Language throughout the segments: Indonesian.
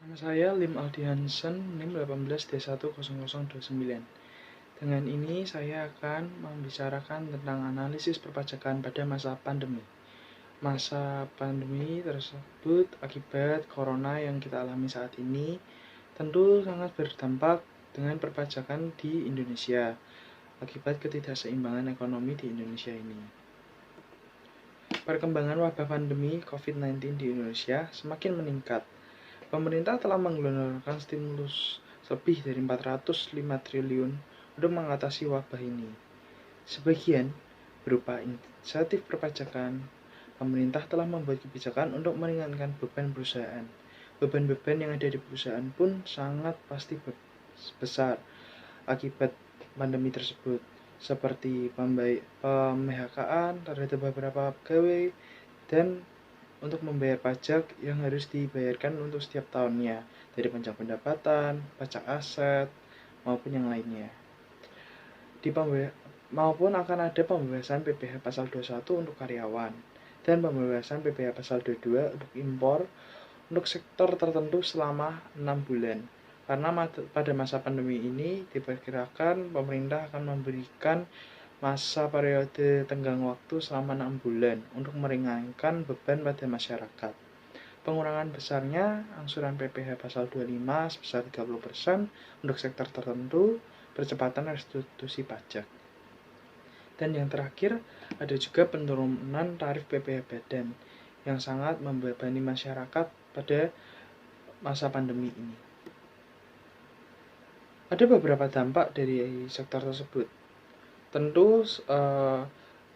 Nama saya Lim Aldi Hansen, NIM 18D10029. Dengan ini saya akan membicarakan tentang analisis perpajakan pada masa pandemi. Masa pandemi tersebut akibat corona yang kita alami saat ini tentu sangat berdampak dengan perpajakan di Indonesia akibat ketidakseimbangan ekonomi di Indonesia ini. Perkembangan wabah pandemi COVID-19 di Indonesia semakin meningkat. Pemerintah telah menggelontorkan stimulus lebih dari 405 triliun untuk mengatasi wabah ini. Sebagian berupa insentif perpajakan, pemerintah telah membuat kebijakan untuk meringankan beban perusahaan. Beban-beban yang ada di perusahaan pun sangat pasti besar akibat pandemi tersebut, seperti pem-PHK-an terhadap beberapa pegawai dan untuk membayar pajak yang harus dibayarkan untuk setiap tahunnya, dari pajak pendapatan, pajak aset, maupun yang lainnya. Maupun akan ada pembebasan PPh pasal 21 untuk karyawan, dan pembebasan PPh pasal 22 untuk impor untuk sektor tertentu selama 6 bulan. Karena pada masa pandemi ini diperkirakan pemerintah akan memberikan masa periode tenggang waktu selama 6 bulan untuk meringankan beban pada masyarakat. Pengurangan besarnya angsuran PPh pasal 25 sebesar 30% untuk sektor tertentu, percepatan restitusi pajak. Dan yang terakhir, ada juga penurunan tarif PPh badan yang sangat membebani masyarakat pada masa pandemi ini. Ada beberapa dampak dari sektor tersebut. Tentu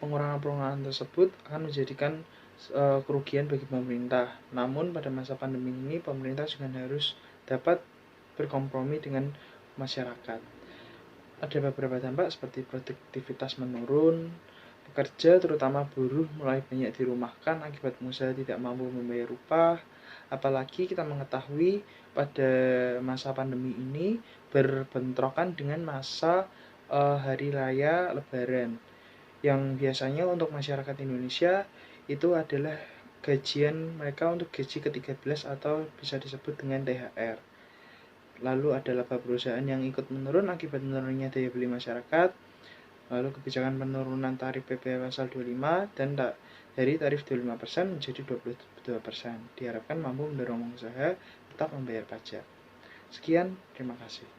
pengurangan tersebut akan menjadikan kerugian bagi pemerintah. Namun pada masa pandemi ini pemerintah juga harus dapat berkompromi dengan masyarakat. Ada beberapa dampak seperti produktivitas menurun, pekerja terutama buruh mulai banyak dirumahkan akibat pengusaha tidak mampu membayar upah. Apalagi kita mengetahui pada masa pandemi ini berbentrokan dengan masa hari raya Lebaran, yang biasanya untuk masyarakat Indonesia itu adalah gajian mereka untuk gaji ke-13 atau bisa disebut dengan THR. Lalu ada laba perusahaan yang ikut menurun akibat menurunnya daya beli masyarakat. Lalu kebijakan penurunan tarif PPh pasal 25 dan dari tarif 25% menjadi 22%. Diharapkan mampu mendorong pengusaha tetap membayar pajak. Sekian, terima kasih.